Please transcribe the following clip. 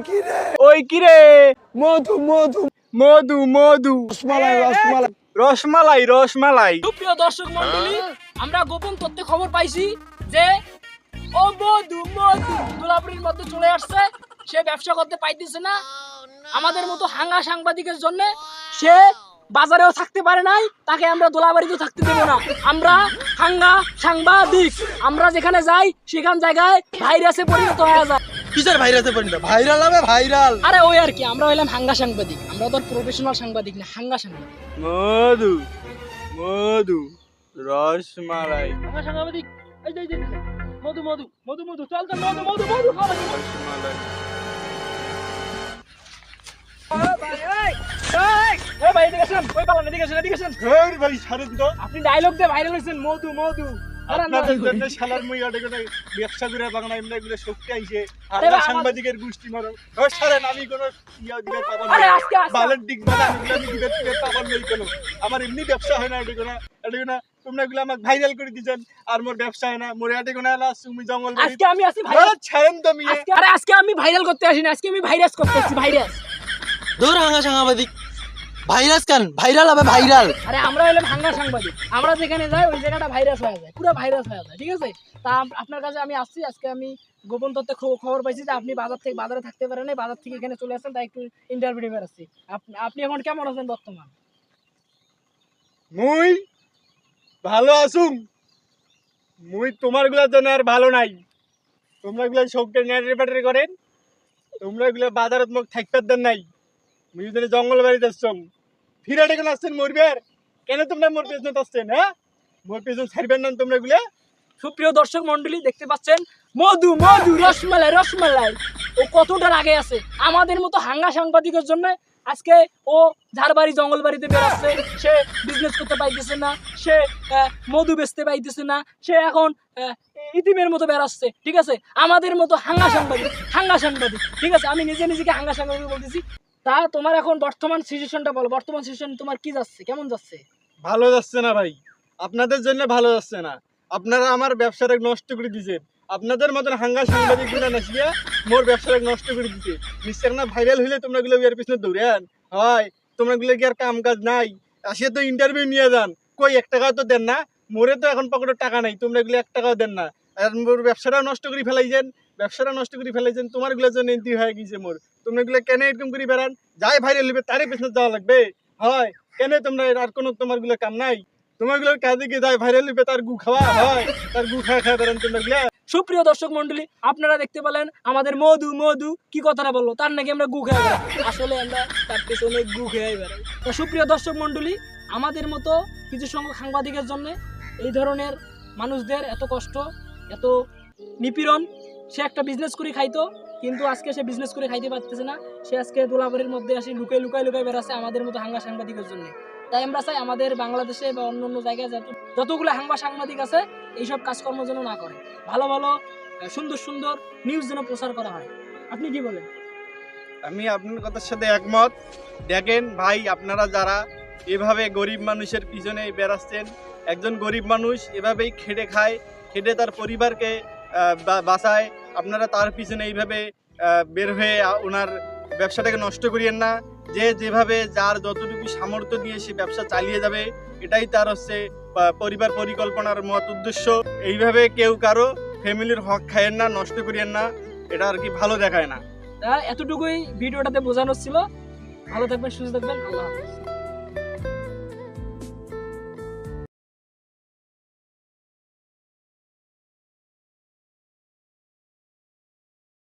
কিরে ওই কিরে মধু মধু মধু মধু রসমালাই রসমালাই রসমালাই রসমালাই। সুপ্রিয় দর্শক মন্ডলী, আমরা গোপন তথ্যে খবর পাইছি যে ও মধু মধু গোলাপুরীর মধ্যে চলে আসছে। সে ব্যবসা করতে পাইতেছে না, আমাদের মতো হাঙ্গা সাংবাদিকের জন্য সে বাজারেও থাকতে পারে নাই, তাকে আমরা দোলাবাড়িতেও থাকতে দেবো না। আমরা হাঙ্গা সাংবাদিক, আমরা যেখানে যাই সেখান জায়গায় ভাইরাসে পরিণত হয়ে যায়। কিসের ভাইরাসে পরিণত? ভাইরাল হবে ভাইরাল। আরে ওই আর কি, আমরা হইলাম হাঙ্গা সাংবাদিক, আমরা তো প্রফেশনাল সাংবাদিক না, হাঙ্গা সাংবাদিক। মধু মধু রসমালাই হাঙ্গা সাংবাদিক এই যে মধু মধু মধু মধু চল চল মধু মধু মধু খাওয়া রসমালাই। ভাই ছাড়েন তো, আপনি ডায়লগ দিয়ে ভাইরাল হয়েছেন মধু মধু। আপনাদের জন্য শালার মুই আটে করে ব্যবসা করে বাংলা এমনি এগুলো শক্তি আইছে। আর আরে বাবা, সাংবাদিকের গোষ্ঠী মারো ছাড়েন। আমি কোনো ইয়া দিবে পাবো না, আরে আজকে বালের দিক বালা আমি দিবে পাবো না কেন? আমার এমনি ব্যবসা হয় না আটে কোনা তোমরা এগুলো আমাকে ভাইরাল করে দিছেন। আর মোর ব্যবসা হয় না, মোর আটে কোনা না তুমি জঙ্গল বাড়ি। আজকে আমি আসি ভাইরাল। ছাড়েন তো মিয়া। আরে আজকে আমি ভাইরাল করতে আসি না, আজকে আমি ভাইরাস করতে আসছি, ভাইরাস। দূর হাঙ্গা সাংবাদিক, ভাইরাস কেন? ভাইরাল হবে ভাইরাল। আরে আমরা হলাম হাঙ্গা সাংবাদিক, আমরা যেখানে যাই ওই জায়গাটা ভাইরাস হয়ে যায়, পুরো ভাইরাস হয়ে যায়, ঠিক আছে? তা আপনার কাছে আমি আসছি, আজকে আমি গোপন তথ্যে খবর পাইছি যে আপনি বাজারে থাকতে পারেন না, বাজার থেকে এখানে চলে আসছেন, তাই একটু ইন্টারভিউ দিতে আসছি। আপনি এখন কেমন আছেন বর্তমান? মুই ভালো আসুম, মুই তোমার গুলার জন্য আর ভালো নাই। তোমরা গুলা শোকটা নেটারে পেটারে করেন, তোমরা গুলা বাজারত মুখ থাকতে দেন নাই। মুই যদি জঙ্গল বাড়িতে আসছম ফিরাটে কেন আসছেন মরবের? কেন তোমরা মোর পেছনে আসছেন? হ্যাঁ, মোর পেছনে ছাড়বেন না তোমরা গুলা। সুপ্রিয় দর্শক মন্ডলী, দেখতে পাচ্ছেন মধু মধু রসমালাই রসমালাই, ও কতটা আগে আছে আমাদের মতো হাঙ্গা সাংবাদিকের জন্য। আজকে ও ঝাড়বাড়ি জঙ্গল বাড়িতে বেরোচ্ছে, সে বিজনেস করতে পাইতেছে না, সে মধু বেচতে পাইতেছে না, সে এখন ইতিমের মতো বেরোচ্ছে, ঠিক আছে? আমাদের মতো হাঙ্গা সাংবাদিক, ঠিক আছে? আমি নিজেকে হাঙ্গা সাংবাদিক বলতেছি। তা তোমার এখন বর্তমান সিচুয়েশনটা বলো, বর্তমান সিচুয়েশন তোমার কি যাচ্ছে, কেমন যাচ্ছে? ভালো যাচ্ছে না ভাই, আপনাদের জন্য ভালো যাচ্ছে না। আপনারা আমার ব্যবসাটা নষ্ট করে দিয়েছেন। আপনাদের মতন হাঙ্গা সাংবাদিক গুলা নাচিয়া মোর ব্যবসাটা নষ্ট করে দিচ্ছে। নিশ্চয় না ভাইরাল হইলে তোমরা গুলো বিয়ার পিছনে দৌড়ান হয়? তোমরা গুলো কি আর কাম কাজ নাই? আসিয়া তো ইন্টারভিউ নিয়ে যান, কই 1 টাকাও তো দেন না। মোরে তো এখন পকেটে টাকা নাই, তোমরা এগুলো 1 টাকাও দেন না। আর মোর ব্যবসাটা নষ্ট করে ফেলাইছেন, তোমার গুলোর জন্য এন্ট্রি হয়ে গেছে মোর। তোমরা এগুলো কেন এরকম করে বেড়ান? যাই ভাইরাল হইবে তারই পিছনে যাওয়া লাগবে হয়? কেন তোমরা আর কোনো তোমার গুলো কাম নাই? তোমার গুলোর কাজে গিয়ে যাই ভাইরাল হইবে তার গু খাওয়া হয়, তার গু খাওয়া বেড়ান তোমরা গুলা। সুপ্রিয় দর্শক মন্ডলী, আপনারা দেখতে পেলেন আমাদের মধু মধু কি কথাটা বললো, তার নাকি আমরা গু খেয়ে বেড়াই, আসলে আমরা তার পেছনে গু খেয়ে বেড়াই। তো সুপ্রিয় দর্শক মন্ডলী, আমাদের মতো কিছু সংখ্যক সাংবাদিকের জন্য এই ধরনের মানুষদের এত কষ্ট, এত নিপীড়ন। সে একটা বিজনেস করে খাইতো, কিন্তু আজকে সে বিজনেস করে খাইতে পারতেছে না। সে আজকে দোলাবাড়ির মধ্যে আসি লুকাই বেড়াচ্ছে আমাদের মতো হাঙ্গা সাংবাদিকের জন্য। তাই আমরা চাই আমাদের বাংলাদেশে বা অন্য জায়গায় যতগুলো হাঙ্গা সাংবাদিক আছে এইসব কাজকর্ম যেন না করে, ভালো সুন্দর নিউজ যেন প্রচার করা হয়। আপনি কি বলেন? আমি আপনার কথার সাথে একমত। দেখেন ভাই, আপনারা যারা এভাবে গরিব মানুষের পিছনে বেড়াচ্ছেন, একজন গরিব মানুষ এভাবেই খেটে খায়, খেটে তার পরিবারকে বাঁচায়, আপনারা তার পিছনে এইভাবে বের হয়ে ওনার ব্যবসাটাকে নষ্ট করিয়েন না। যে যেভাবে যার যতটুকু সামর্থ্য দিয়ে সে ব্যবসা চালিয়ে যাবে, এটাই তার হচ্ছে পরিবার পরিকল্পনার মত উদ্দেশ্য। এইভাবে কেউ কারো ফ্যামিলির হক খায়েন না, নষ্ট করিয়েন না, এটা আর কি ভালো দেখায় না। এতটুকুই ভিডিওটাতে বোঝানো ছিল। ভালো থাকবেন, সুস্থ থাকবেন, আল্লাহ হাফেজ।